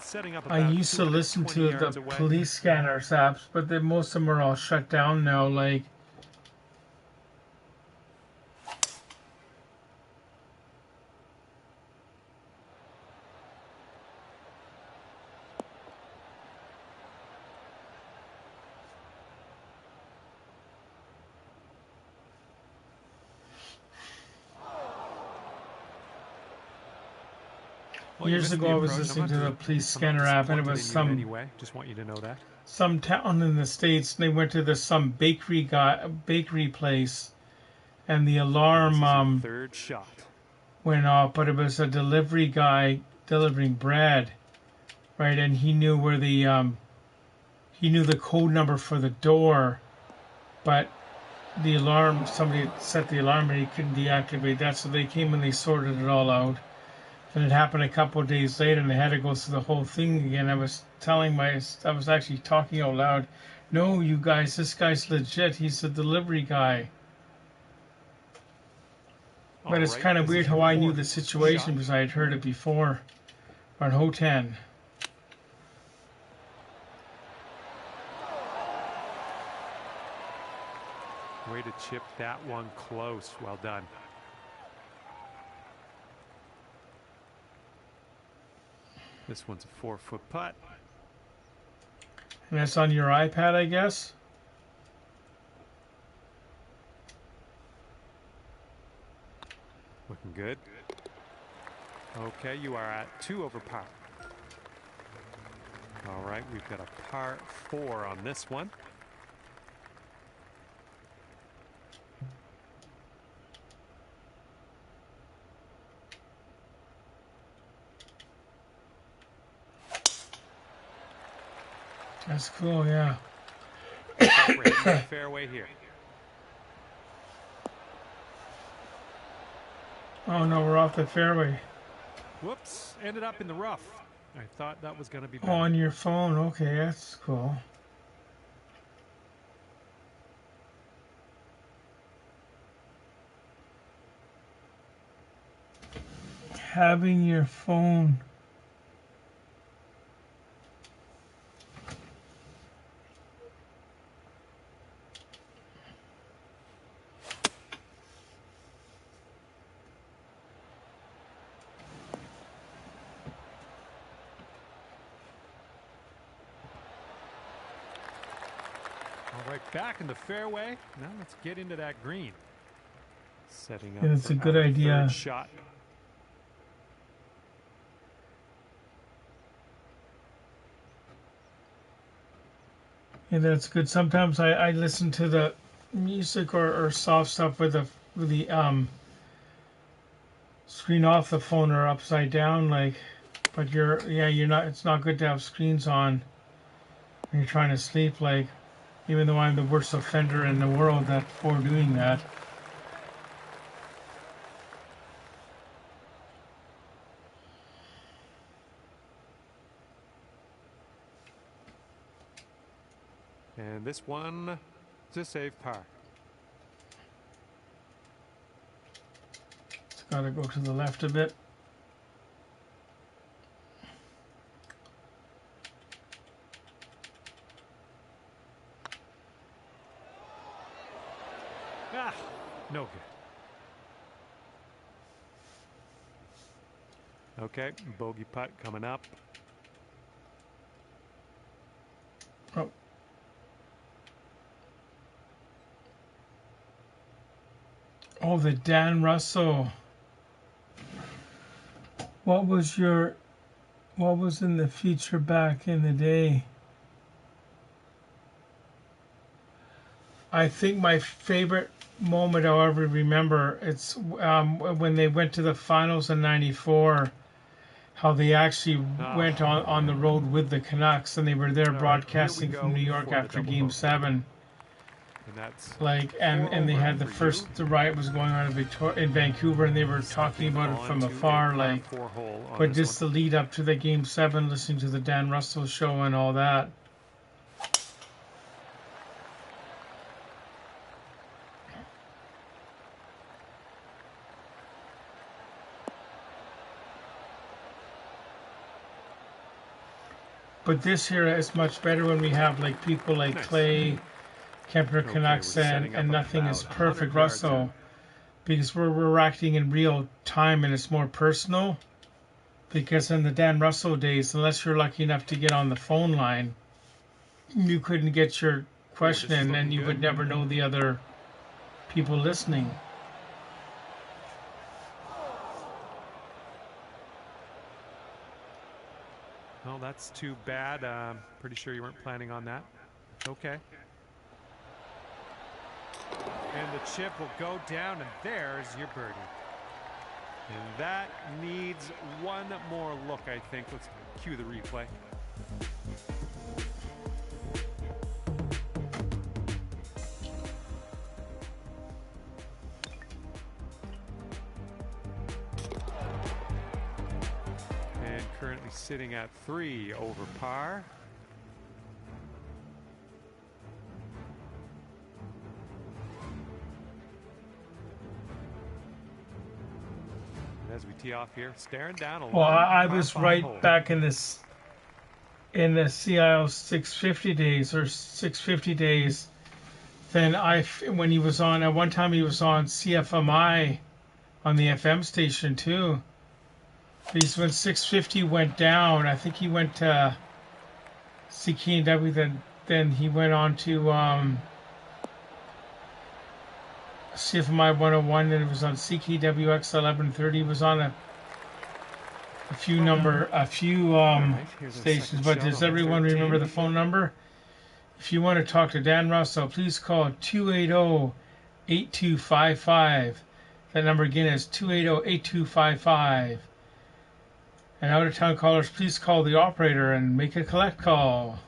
Setting up I used to listen to the police scanners apps, but most of them are all shut down now. Like, years ago, I was listening to the police scanner app, and it was just want you to know that. Some town in the States. And they went to some bakery place, and the alarm third shot went off, but it was a delivery guy delivering bread, right? And he knew where he knew the code number for the door, but the alarm, somebody had set the alarm and he couldn't deactivate that, so they came and they sorted it all out. And it happened a couple of days later, and they had to go through the whole thing again. I was actually talking out loud. No, you guys, this guy's legit. He's the delivery guy. But it's kind of weird how I knew the situation because I had heard it before on Ho10. Way to chip that one close. Well done. This one's a 4-foot putt. And that's on your iPad, I guess? Looking good. Okay, you are at 2 over par. All right, we've got a par 4 on this one. That's cool, yeah. Fairway here. Oh no, we're off the fairway. Whoops, ended up in the rough. I thought that was going to be better. On your phone, okay, that's cool. Having your phone. All right, back in the fairway. Now let's get into that green. Setting up. Yeah, that's a good idea. Third shot. Yeah, that's good. Sometimes I listen to the music or soft stuff with the screen off the phone or upside down, like. But you're not. It's not good to have screens on when you're trying to sleep, like. Even though I'm the worst offender in the world for doing that. And this one is a safe par. It's got to go to the left a bit. Ah, no good. Okay, bogey putt coming up. Oh. Oh, the Dan Russell. What was in the feature back in the day? I think my favorite moment I'll ever remember, it's when they went to the finals in '94, how they actually went on the road with the Canucks, and they were there broadcasting from New York after Game 7. And that's and they had the riot was going on in Vancouver, and they were talking about it from afar, like. But just the lead up to the Game 7, listening to the Dan Russell show and all that. But this here is much better when we have like people like Clay, Kemper, Canucks, and nothing is perfect, Russell, because we're acting in real time and it's more personal. Because in the Dan Russell days, unless you're lucky enough to get on the phone line, you couldn't get your question in, and you would never know the other people listening. Well, that's too bad. Pretty sure you weren't planning on that. Okay. And the chip will go down, and there's your birdie. And that needs one more look, I think. Let's cue the replay. And currently sitting at 3 over par. As we tee off here, staring down a long I was right hole. back in the CIO 650 days or 650 days then when he was on, at one time he was on CFMI on the FM station too. But when 650 went down, I think he went to CKW, then he went on to CFMI 101, and it was on CKWX 1130. It was on a few stations. But does everyone remember the phone number? If you want to talk to Dan Russell, please call 280-8255. That number again is 280-8255. And out-of-town callers, please call the operator and make a collect call.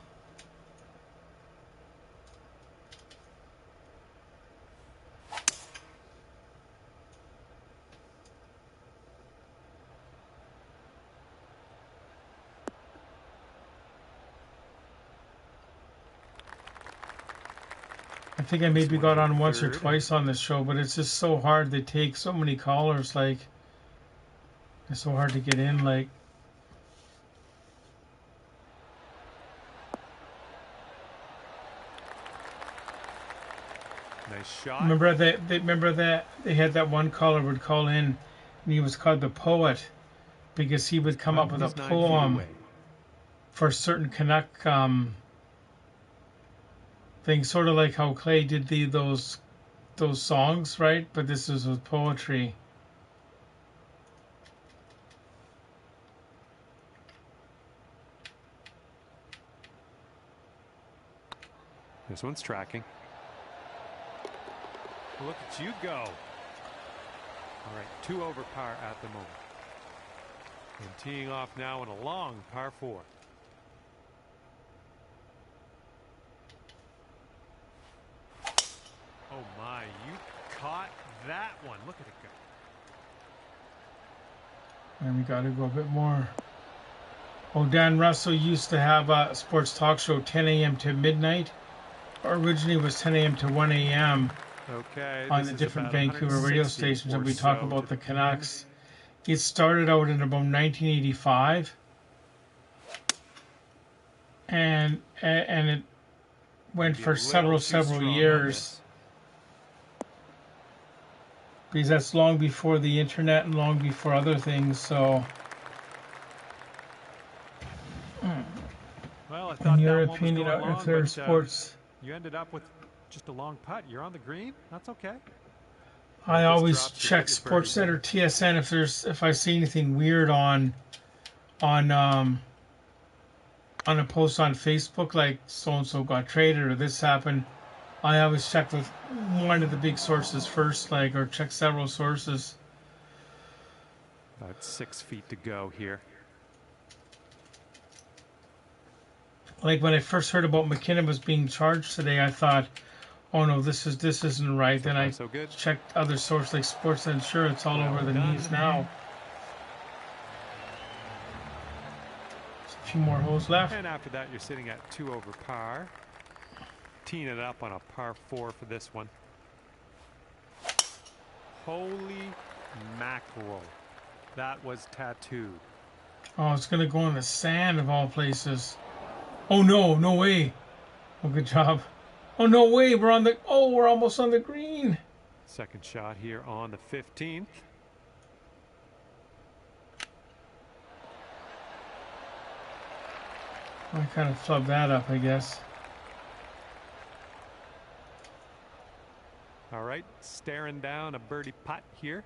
I think I maybe got on once or twice on this show, but it's just so hard. They take so many callers, like, it's so hard to get in, like. Nice shot. Remember that they had that one caller would call in, and he was called the Poet, because he would come up with a poem for certain Canuck things, sort of like how Clay did those songs, right? But this is with poetry. This one's tracking. Look at you go. All right, 2 over par at the moment. And teeing off now in a long par 4. Oh my, you caught that one. Look at it go. And we got to go a bit more. Oh, Dan Russell used to have a sports talk show 10 a.m. to midnight. Originally it was 10 a.m. to 1 a.m. Okay, on the different Vancouver radio stations, and we talk about the Canucks. It started out in about 1985, and it went for several years, because that's long before the internet and long before other things. So, well, I thought in your opinion, if there's sports, you ended up with just a long putt. You're on the green. That's okay. I always check Sportsnet or TSN if I see anything weird on a post on Facebook, like so and so got traded or this happened. I always check with one of the big sources first, like, or check several sources. About 6 feet to go here. Like when I first heard about McKinnon was being charged today, I thought, oh no, this isn't right. Then I checked other sources like Sportsnet. Sure, it's all over the news now. There's a few more holes left. And after that, you're sitting at 2 over par. Teeing it up on a par 4 for this one. Holy mackerel. That was tattooed. Oh, it's going to go in the sand of all places. Oh no, no way. Oh, good job. Oh, no way. We're almost on the green. Second shot here on the 15th. I kind of flubbed that up, I guess. All right, staring down a birdie putt here.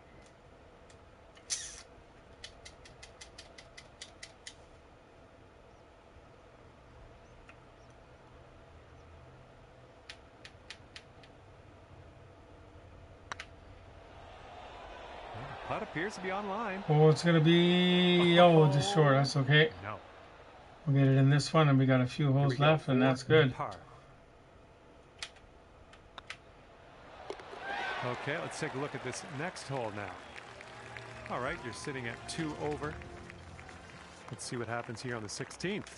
Putt appears to be online. Oh, it's going to be... Oh, just short. That's okay. No. We'll get it in this one, and we got a few holes left, and that's good. Okay, let's take a look at this next hole now. All right, you're sitting at 2 over. Let's see what happens here on the 16th.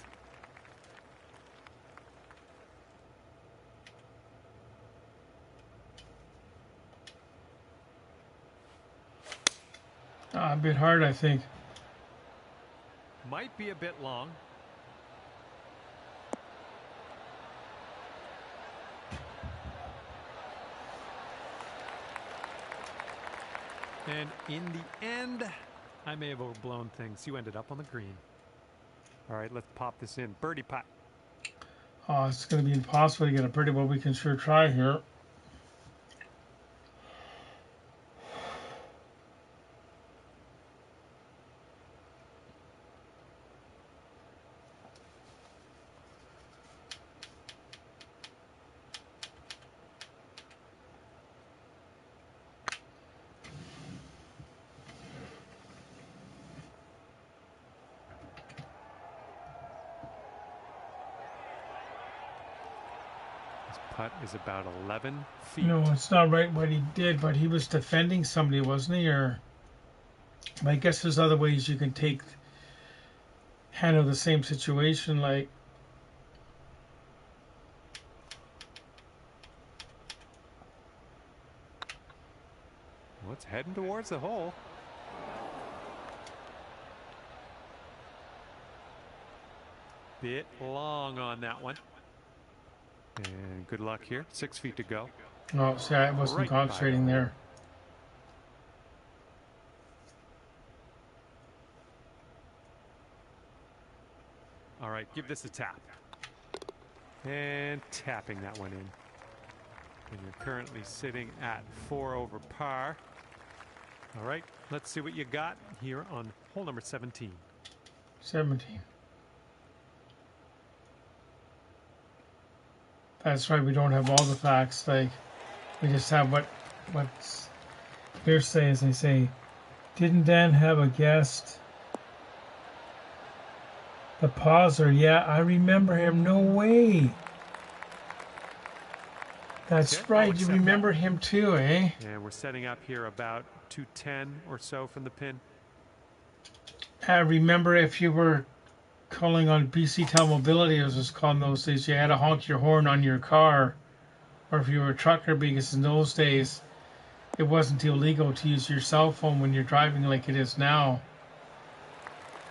A bit hard, I think. Might be a bit long. And in the end, I may have overblown things. You ended up on the green. All right, let's pop this in. Birdie putt. Oh, it's going to be impossible to get a birdie, but we can sure try here. Putt is about 11 feet. No, it's not right what he did, but he was defending somebody, wasn't he? Or I guess there's other ways you can handle the same situation, like. Well, it's heading towards the hole. Bit long on that one. And good luck here. 6 feet to go. Oh, see, I wasn't concentrating there. All right, give this a tap. And tapping that one in. And you're currently sitting at 4 over par. All right, let's see what you got here on hole number 17. 17. That's right, we don't have all the facts. Like, we just have what's hearsay, as they say. Didn't Dan have a guest? The pauser, yeah, I remember him. No way. That's Okay, right, you remember him too, eh? And we're setting up here about 210 or so from the pin. I remember if you were calling on BC Telemobility, as it was called in those days, you had to honk your horn on your car. Or if you were a trucker, because in those days, it wasn't illegal to use your cell phone when you're driving like it is now.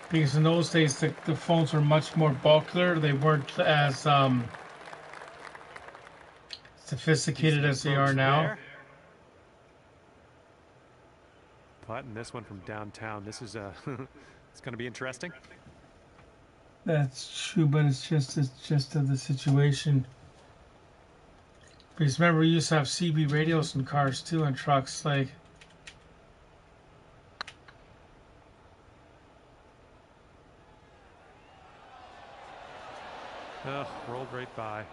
Because in those days, the phones were much more bulkier. They weren't as sophisticated as they are now. Putting this one from downtown. This is it's going to be interesting. That's true, but it's just of the situation. Because remember, we used to have CB radios in cars too, and trucks. Like, oh, rolled right by.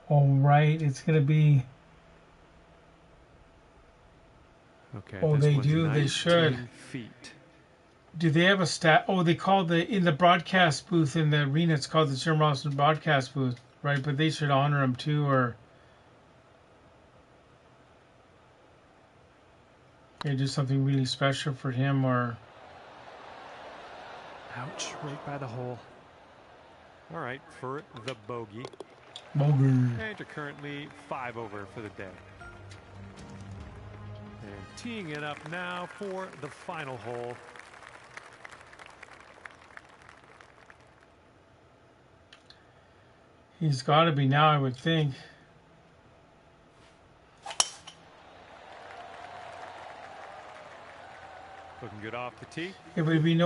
all right, it's gonna be. Okay. Oh, they do. They should. Feet. Do they have a stat? Oh, they call in the broadcast booth in the arena. It's called the Jim Robinson broadcast booth, right? But they should honor him too, or they do something really special for him, or. Ouch! Right by the hole. All right, for the bogey. Bogey. And you're currently 5 over for the day. And teeing it up now for the final hole. He's got to be now, I would think. Looking good off the tee. It would be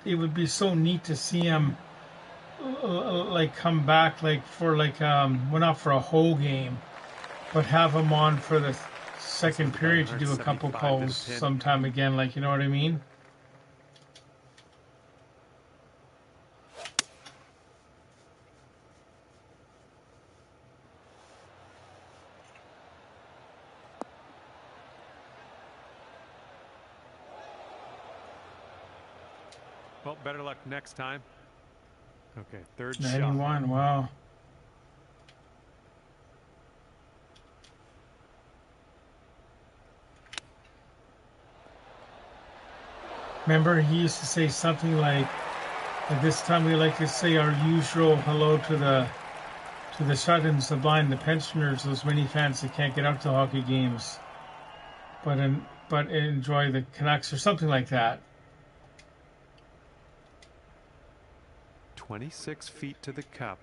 It would be so neat to see him, like come back, like for well, not for a whole game, but have him on for the second period to do a couple calls sometime again. Like, you know what I mean? Well, better luck next time. Okay, third 91, shot. wow. Remember, he used to say something like, at this time we like to say our usual hello to the shut-ins, the blind, the pensioners, those many fans that can't get out to hockey games, but enjoy the Canucks, or something like that. 26 feet to the cup.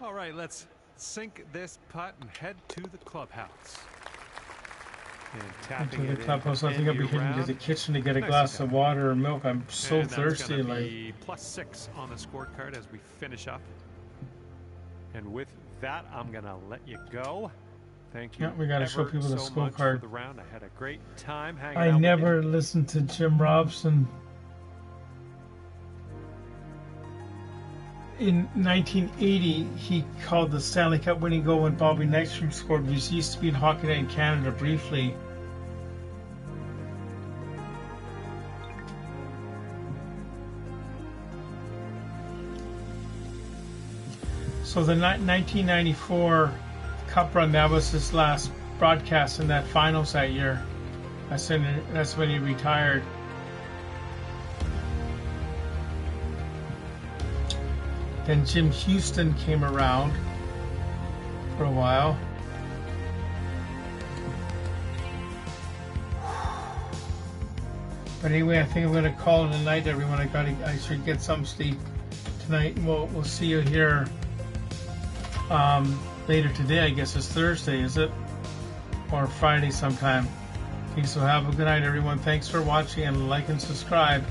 All right, let's sink this putt and head to the clubhouse. And tapping Into it the clubhouse. I think I'll be heading to the kitchen to get a Nicely glass done. of water or milk. I'm so And thirsty. That's Like, be +6 on the scorecard as we finish up. And with that, I'm gonna let you go. Thank you. yeah, we got to show ever people the so much for scorecard. the round. I had a great time hanging I out with never listened to Jim Robson. In 1980, he called the Stanley Cup winning goal when Bobby Nystrom scored, which used to be in Hockey Night in Canada briefly. So the 1994 Cup run, that was his last broadcast in that finals that year. That's when he retired. Then Jim Houston came around for a while. But anyway, I think I'm going to call it a night, everyone. I should get some sleep tonight. We'll see you here later today. I guess it's Thursday, is it? Or Friday sometime. Okay, so have a good night, everyone. Thanks for watching, and like and subscribe.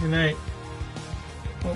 Good night. Oh.